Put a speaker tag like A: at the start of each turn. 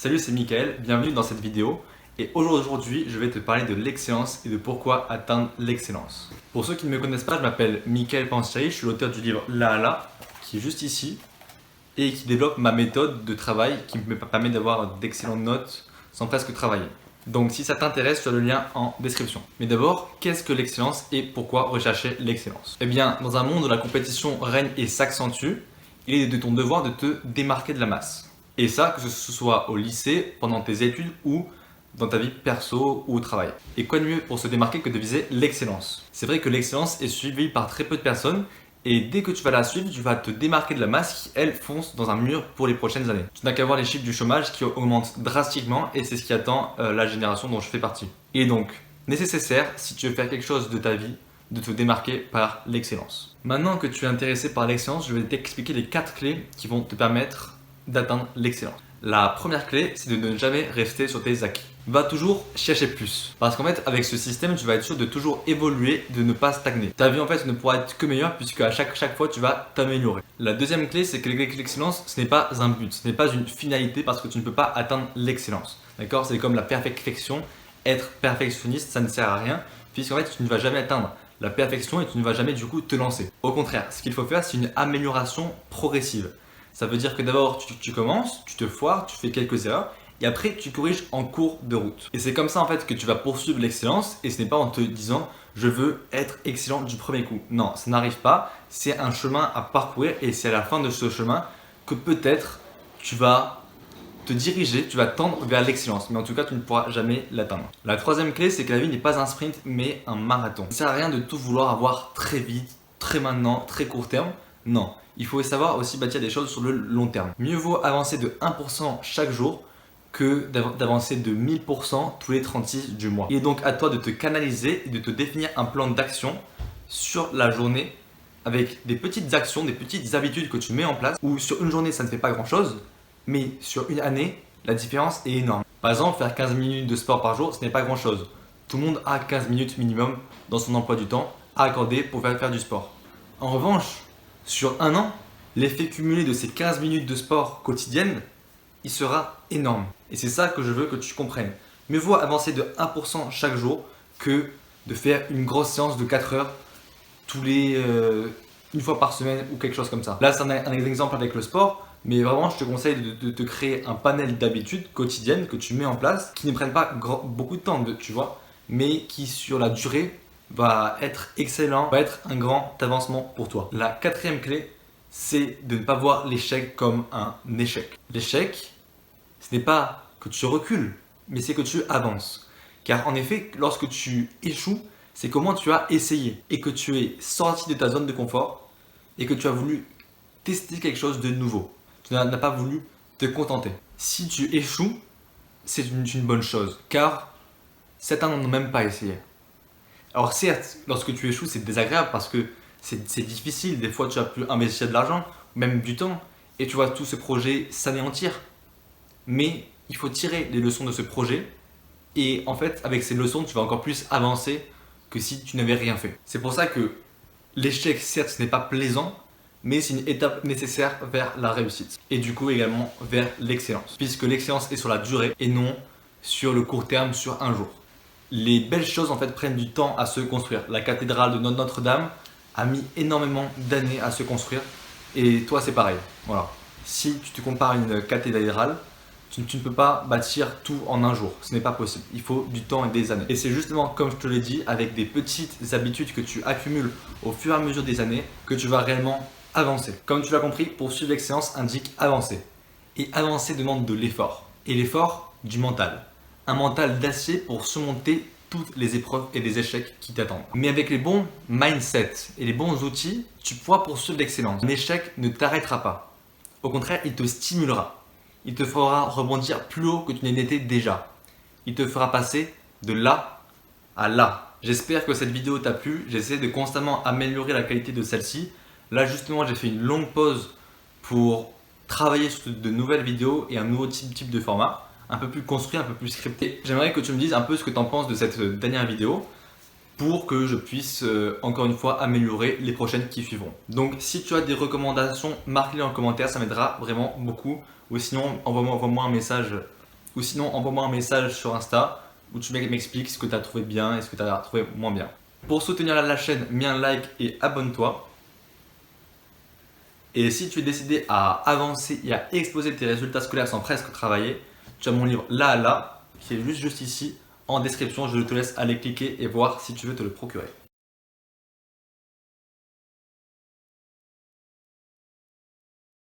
A: Salut, c'est Mickaël, bienvenue dans cette vidéo. Et aujourd'hui, je vais te parler de l'excellence et de pourquoi atteindre l'excellence. Pour ceux qui ne me connaissent pas, je m'appelle Mickaël Pancheri, je suis l'auteur du livre Là à là, qui est juste ici, et qui développe ma méthode de travail qui me permet d'avoir d'excellentes notes sans presque travailler. Donc si ça t'intéresse, tu as le lien en description. Mais d'abord, qu'est-ce que l'excellence et pourquoi rechercher l'excellence? Eh bien, dans un monde où la compétition règne et s'accentue, il est de ton devoir de te démarquer de la masse. Et ça, que ce soit au lycée, pendant tes études ou dans ta vie perso ou au travail. Et quoi de mieux pour se démarquer que de viser l'excellence? C'est vrai que l'excellence est suivie par très peu de personnes et dès que tu vas la suivre, tu vas te démarquer de la masse qui, elle, fonce dans un mur pour les prochaines années. Tu n'as qu'à voir les chiffres du chômage qui augmentent drastiquement et c'est ce qui attend la génération dont je fais partie. Il est donc nécessaire, si tu veux faire quelque chose de ta vie, de te démarquer par l'excellence. Maintenant que tu es intéressé par l'excellence, je vais t'expliquer les 4 clés qui vont te permettre d'atteindre l'excellence. La première clé, c'est de ne jamais rester sur tes acquis. Va toujours chercher plus. Parce qu'en fait, avec ce système, tu vas être sûr de toujours évoluer, de ne pas stagner. Ta vie, en fait, ne pourra être que meilleure puisque à chaque fois, tu vas t'améliorer. La deuxième clé, c'est que l'excellence, ce n'est pas un but, ce n'est pas une finalité parce que tu ne peux pas atteindre l'excellence. D'accord? C'est comme la perfection. Être perfectionniste, ça ne sert à rien puisqu'en fait, tu ne vas jamais atteindre la perfection et tu ne vas jamais du coup te lancer. Au contraire, ce qu'il faut faire, c'est une amélioration progressive. Ça veut dire que d'abord, tu commences, tu te foires, tu fais quelques erreurs et après, tu corriges en cours de route. Et c'est comme ça en fait que tu vas poursuivre l'excellence et ce n'est pas en te disant je veux être excellent du premier coup. Non, ça n'arrive pas. C'est un chemin à parcourir et c'est à la fin de ce chemin que peut-être tu vas te diriger, tu vas tendre vers l'excellence. Mais en tout cas, tu ne pourras jamais l'atteindre. La troisième clé, c'est que la vie n'est pas un sprint mais un marathon. Ça ne sert à rien de tout vouloir avoir très vite, très maintenant, très court terme. Non. Il faut savoir aussi bâtir des choses sur le long terme. Mieux vaut avancer de 1% chaque jour que d'avancer de 1000% tous les 36 du mois. Il est donc à toi de te canaliser et de te définir un plan d'action sur la journée avec des petites actions, des petites habitudes que tu mets en place où sur une journée ça ne fait pas grand chose, mais sur une année la différence est énorme. Par exemple, faire 15 minutes de sport par jour, ce n'est pas grand chose. Tout le monde a 15 minutes minimum dans son emploi du temps à accorder pour faire du sport. En revanche, sur un an, l'effet cumulé de ces 15 minutes de sport quotidienne, il sera énorme. Et c'est ça que je veux que tu comprennes. Mieux vaut avancer de 1% chaque jour que de faire une grosse séance de 4 heures une fois par semaine ou quelque chose comme ça. Là, c'est un exemple avec le sport, mais vraiment, je te conseille de te créer un panel d'habitudes quotidiennes que tu mets en place, qui ne prennent pas beaucoup de temps, tu vois, mais qui sur la durée va être excellent, va être un grand avancement pour toi. La quatrième clé, c'est de ne pas voir l'échec comme un échec. L'échec, ce n'est pas que tu recules, mais c'est que tu avances. Car en effet, lorsque tu échoues, c'est comment tu as essayé et que tu es sorti de ta zone de confort et que tu as voulu tester quelque chose de nouveau. Tu n'as pas voulu te contenter. Si tu échoues, c'est une bonne chose, car certains n'ont même pas essayé. Alors certes, lorsque tu échoues, c'est désagréable parce que c'est difficile. Des fois, tu as pu investir de l'argent, même du temps, et tu vois tout ce projet s'anéantir. Mais il faut tirer les leçons de ce projet et en fait, avec ces leçons, tu vas encore plus avancer que si tu n'avais rien fait. C'est pour ça que l'échec, certes, ce n'est pas plaisant, mais c'est une étape nécessaire vers la réussite et du coup également vers l'excellence, puisque l'excellence est sur la durée et non sur le court terme, sur un jour. Les belles choses en fait prennent du temps à se construire. La cathédrale de Notre-Dame a mis énormément d'années à se construire et toi c'est pareil. Voilà. Si tu te compares à une cathédrale, tu ne peux pas bâtir tout en un jour. Ce n'est pas possible. Il faut du temps et des années. Et c'est justement comme je te l'ai dit, avec des petites habitudes que tu accumules au fur et à mesure des années, que tu vas réellement avancer. Comme tu l'as compris, poursuivre l'excellence indique avancer. Et avancer demande de l'effort. Et l'effort du mental. Un mental d'acier pour surmonter toutes les épreuves et les échecs qui t'attendent. Mais avec les bons mindset et les bons outils, tu pourras poursuivre l'excellence. Un échec ne t'arrêtera pas. Au contraire, il te stimulera. Il te fera rebondir plus haut que tu n'étais déjà. Il te fera passer de là à là. J'espère que cette vidéo t'a plu. J'essaie de constamment améliorer la qualité de celle-ci. Là justement, j'ai fait une longue pause pour travailler sur de nouvelles vidéos et un nouveau type de format. Un peu plus construit, un peu plus scripté. J'aimerais que tu me dises un peu ce que tu en penses de cette dernière vidéo pour que je puisse encore une fois améliorer les prochaines qui suivront. Donc si tu as des recommandations, marque-les en commentaire, ça m'aidera vraiment beaucoup. Ou sinon, envoie-moi un message ou sinon envoie-moi un message sur Insta où tu m'expliques ce que tu as trouvé bien et ce que tu as trouvé moins bien. Pour soutenir la chaîne, mets un like et abonne-toi. Et si tu es décidé à avancer et à exploser tes résultats scolaires sans presque travailler, tu as mon livre Là, qui est juste ici en description. Je te laisse aller cliquer et voir si tu veux te le procurer.